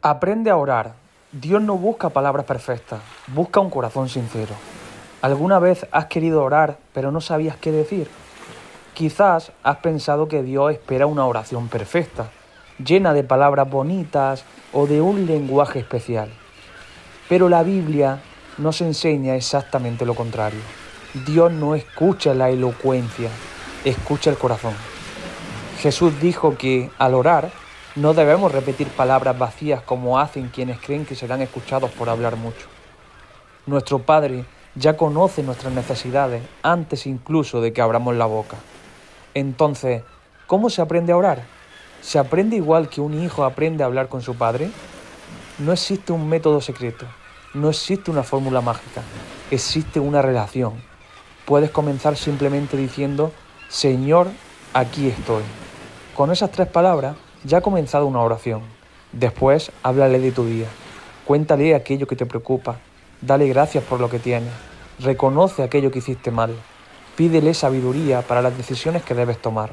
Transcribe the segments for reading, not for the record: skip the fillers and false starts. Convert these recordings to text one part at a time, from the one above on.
Aprende a orar. Dios no busca palabras perfectas, busca un corazón sincero. ¿Alguna vez has querido orar pero no sabías qué decir? Quizás has pensado que Dios espera una oración perfecta, llena de palabras bonitas o de un lenguaje especial. Pero la Biblia nos enseña exactamente lo contrario. Dios no escucha la elocuencia, escucha el corazón. Jesús dijo que al orar no debemos repetir palabras vacías como hacen quienes creen que serán escuchados por hablar mucho. Nuestro Padre ya conoce nuestras necesidades antes incluso de que abramos la boca. Entonces, ¿cómo se aprende a orar? ¿Se aprende igual que un hijo aprende a hablar con su padre? No existe un método secreto, no existe una fórmula mágica, existe una relación. Puedes comenzar simplemente diciendo, Señor, aquí estoy. Con esas 3 palabras ya ha comenzado una oración. Después, háblale de tu día. Cuéntale aquello que te preocupa. Dale gracias por lo que tienes. Reconoce aquello que hiciste mal. Pídele sabiduría para las decisiones que debes tomar.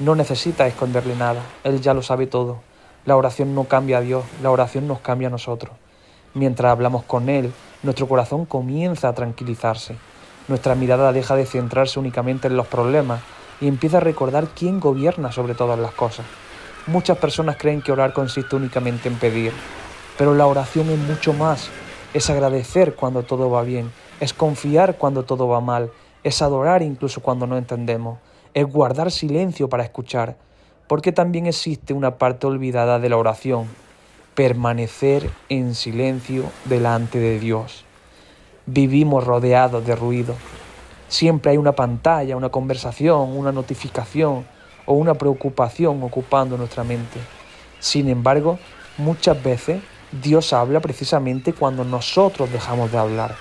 No necesitas esconderle nada, Él ya lo sabe todo. La oración no cambia a Dios, la oración nos cambia a nosotros. Mientras hablamos con Él, nuestro corazón comienza a tranquilizarse. Nuestra mirada deja de centrarse únicamente en los problemas y empieza a recordar quién gobierna sobre todas las cosas. Muchas personas creen que orar consiste únicamente en pedir, pero la oración es mucho más. Es agradecer cuando todo va bien, es confiar cuando todo va mal, es adorar incluso cuando no entendemos, es guardar silencio para escuchar, porque también existe una parte olvidada de la oración, permanecer en silencio delante de Dios. Vivimos rodeados de ruido. Siempre hay una pantalla, una conversación, una notificación o una preocupación ocupando nuestra mente. Sin embargo, muchas veces Dios habla precisamente cuando nosotros dejamos de hablar,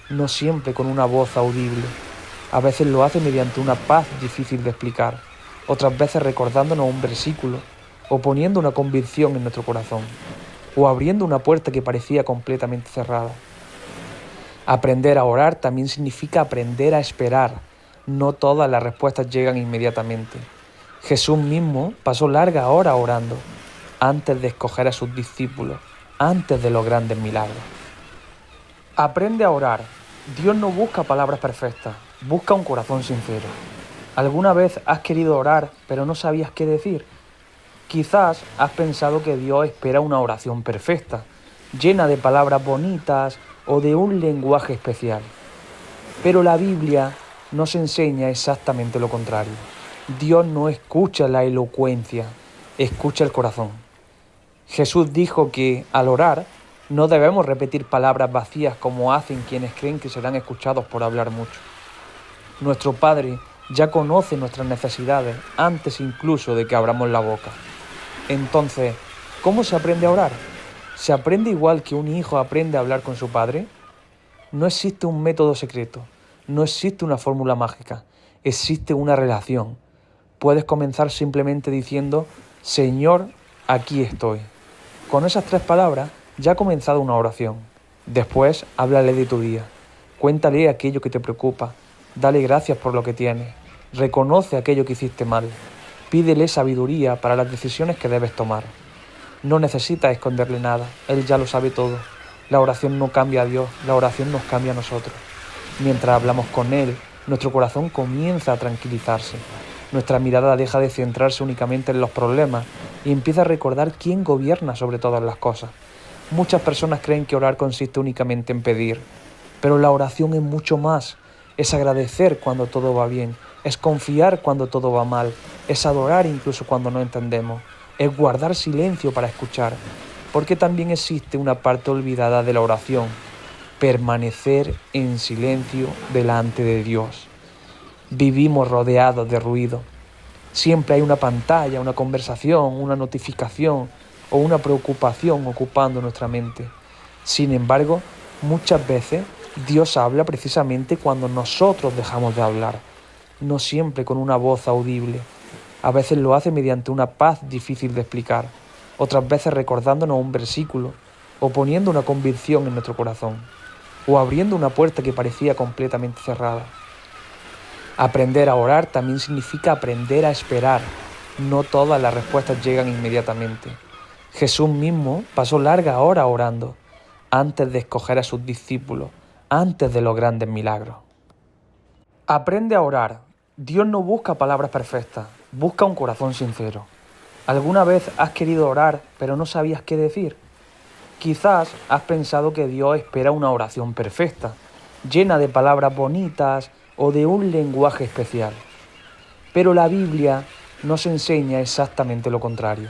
no siempre con una voz audible. A veces lo hace mediante una paz difícil de explicar, otras veces recordándonos un versículo o poniendo una convicción en nuestro corazón, o abriendo una puerta que parecía completamente cerrada. Aprender a orar también significa aprender a esperar. No todas las respuestas llegan inmediatamente. Jesús mismo pasó largas horas orando antes de escoger a sus discípulos, antes de los grandes milagros. Aprende a orar. Dios no busca palabras perfectas, busca un corazón sincero. ¿Alguna vez has querido orar pero no sabías qué decir? Quizás has pensado que Dios espera una oración perfecta, llena de palabras bonitas o de un lenguaje especial. Pero la Biblia nos enseña exactamente lo contrario. Dios no escucha la elocuencia, escucha el corazón. Jesús dijo que al orar no debemos repetir palabras vacías como hacen quienes creen que serán escuchados por hablar mucho. Nuestro Padre ya conoce nuestras necesidades antes incluso de que abramos la boca. Entonces, ¿cómo se aprende a orar? ¿Se aprende igual que un hijo aprende a hablar con su padre? No existe un método secreto, no existe una fórmula mágica, existe una relación. Puedes comenzar simplemente diciendo, Señor, aquí estoy. Con esas 3 palabras ya ha comenzado una oración. Después, háblale de tu día. Cuéntale aquello que te preocupa. Dale gracias por lo que tienes. Reconoce aquello que hiciste mal. Pídele sabiduría para las decisiones que debes tomar. No necesitas esconderle nada, Él ya lo sabe todo. La oración no cambia a Dios, la oración nos cambia a nosotros. Mientras hablamos con Él, nuestro corazón comienza a tranquilizarse. Nuestra mirada deja de centrarse únicamente en los problemas y empieza a recordar quién gobierna sobre todas las cosas. Muchas personas creen que orar consiste únicamente en pedir, pero la oración es mucho más. Es agradecer cuando todo va bien, es confiar cuando todo va mal, es adorar incluso cuando no entendemos, es guardar silencio para escuchar, porque también existe una parte olvidada de la oración, permanecer en silencio delante de Dios. Vivimos rodeados de ruido. Siempre hay una pantalla, una conversación, una notificación o una preocupación ocupando nuestra mente. Sin embargo, muchas veces Dios habla precisamente cuando nosotros dejamos de hablar, no siempre con una voz audible. A veces lo hace mediante una paz difícil de explicar, otras veces recordándonos un versículo o poniendo una convicción en nuestro corazón, o abriendo una puerta que parecía completamente cerrada. Aprender a orar también significa aprender a esperar. No todas las respuestas llegan inmediatamente. Jesús mismo pasó largas horas orando antes de escoger a sus discípulos, antes de los grandes milagros. Aprende a orar. Dios no busca palabras perfectas, busca un corazón sincero. ¿Alguna vez has querido orar pero no sabías qué decir? Quizás has pensado que Dios espera una oración perfecta, llena de palabras bonitas o de un lenguaje especial. Pero la Biblia nos enseña exactamente lo contrario.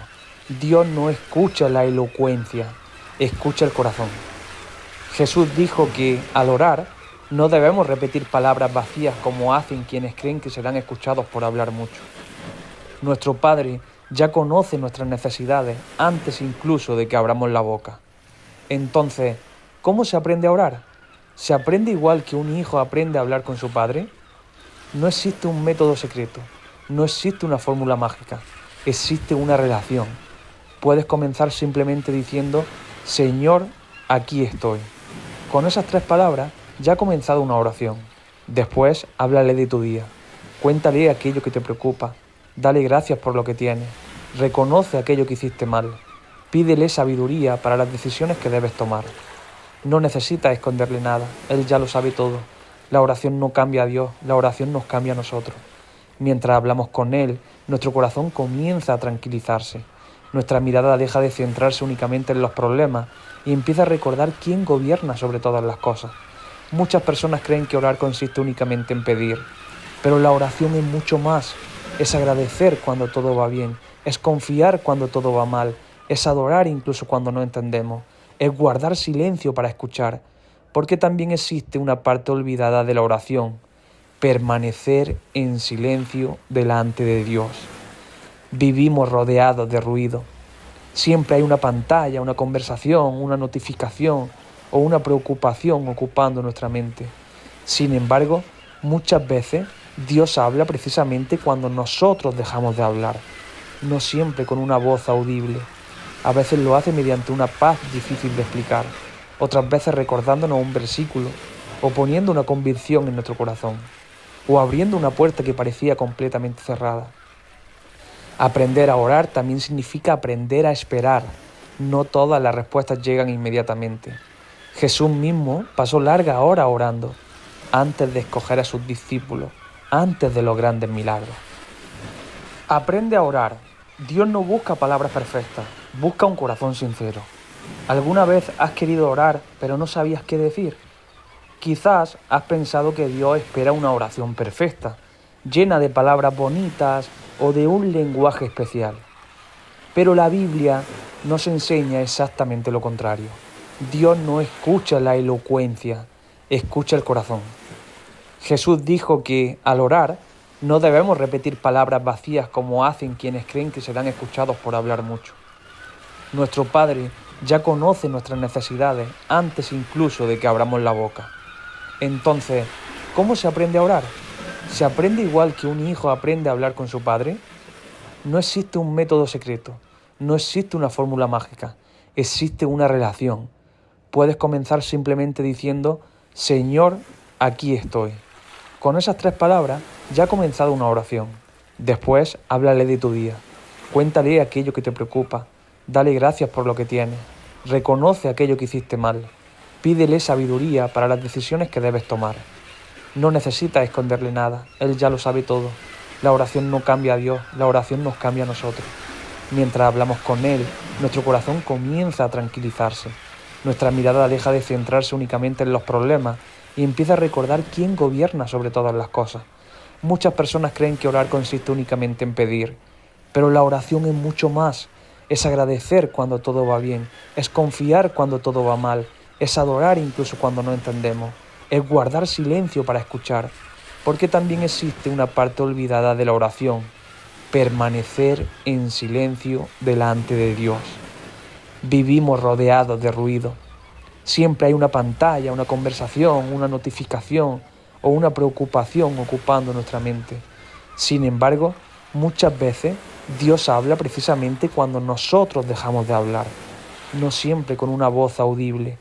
Dios no escucha la elocuencia, escucha el corazón. Jesús dijo que al orar no debemos repetir palabras vacías como hacen quienes creen que serán escuchados por hablar mucho. Nuestro Padre ya conoce nuestras necesidades antes incluso de que abramos la boca. Entonces, ¿cómo se aprende a orar? ¿Se aprende igual que un hijo aprende a hablar con su padre? No existe un método secreto, no existe una fórmula mágica, existe una relación. Puedes comenzar simplemente diciendo, Señor, aquí estoy. Con esas 3 palabras ya ha comenzado una oración. Después, háblale de tu día. Cuéntale aquello que te preocupa. Dale gracias por lo que tienes. Reconoce aquello que hiciste mal. Pídele sabiduría para las decisiones que debes tomar. No necesitas esconderle nada, Él ya lo sabe todo. La oración no cambia a Dios, la oración nos cambia a nosotros. Mientras hablamos con Él, nuestro corazón comienza a tranquilizarse. Nuestra mirada deja de centrarse únicamente en los problemas y empieza a recordar quién gobierna sobre todas las cosas. Muchas personas creen que orar consiste únicamente en pedir, pero la oración es mucho más. Es agradecer cuando todo va bien, es confiar cuando todo va mal, es adorar incluso cuando no entendemos, es guardar silencio para escuchar, porque también existe una parte olvidada de la oración: permanecer en silencio delante de Dios. Vivimos rodeados de ruido. Siempre hay una pantalla, una conversación, una notificación o una preocupación ocupando nuestra mente. Sin embargo, muchas veces Dios habla precisamente cuando nosotros dejamos de hablar, no siempre con una voz audible. A veces lo hace mediante una paz difícil de explicar, otras veces recordándonos un versículo o poniendo una convicción en nuestro corazón, o abriendo una puerta que parecía completamente cerrada. Aprender a orar también significa aprender a esperar. No todas las respuestas llegan inmediatamente. Jesús mismo pasó largas horas orando antes de escoger a sus discípulos, antes de los grandes milagros. Aprende a orar. Dios no busca palabras perfectas, busca un corazón sincero. ¿Alguna vez has querido orar pero no sabías qué decir? Quizás has pensado que Dios espera una oración perfecta, llena de palabras bonitas o de un lenguaje especial. Pero la Biblia nos enseña exactamente lo contrario. Dios no escucha la elocuencia, escucha el corazón. Jesús dijo que al orar no debemos repetir palabras vacías como hacen quienes creen que serán escuchados por hablar mucho. Nuestro Padre ya conoce nuestras necesidades antes incluso de que abramos la boca. Entonces, ¿cómo se aprende a orar? ¿Se aprende igual que un hijo aprende a hablar con su padre? No existe un método secreto, no existe una fórmula mágica, existe una relación. Puedes comenzar simplemente diciendo, Señor, aquí estoy. Con esas 3 palabras ya ha comenzado una oración. Después, háblale de tu día. Cuéntale aquello que te preocupa. Dale gracias por lo que tienes. Reconoce aquello que hiciste mal. Pídele sabiduría para las decisiones que debes tomar. No necesitas esconderle nada, Él ya lo sabe todo. La oración no cambia a Dios, la oración nos cambia a nosotros. Mientras hablamos con Él, nuestro corazón comienza a tranquilizarse. Nuestra mirada deja de centrarse únicamente en los problemas y empieza a recordar quién gobierna sobre todas las cosas. Muchas personas creen que orar consiste únicamente en pedir, pero la oración es mucho más. Es agradecer cuando todo va bien, es confiar cuando todo va mal, es adorar incluso cuando no entendemos, es guardar silencio para escuchar, porque también existe una parte olvidada de la oración: permanecer en silencio delante de Dios. Vivimos rodeados de ruido. Siempre hay una pantalla, una conversación, una notificación o una preocupación ocupando nuestra mente. Sin embargo, muchas veces Dios habla precisamente cuando nosotros dejamos de hablar, no siempre con una voz audible.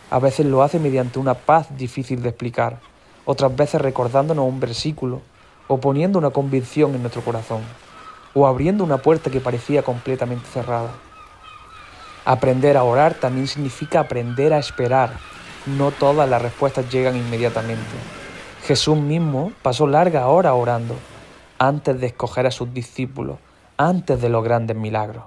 A veces lo hace mediante una paz difícil de explicar, otras veces recordándonos un versículo o poniendo una convicción en nuestro corazón, o abriendo una puerta que parecía completamente cerrada. Aprender a orar también significa aprender a esperar. No todas las respuestas llegan inmediatamente. Jesús mismo pasó largas horas orando antes de escoger a sus discípulos, antes de los grandes milagros.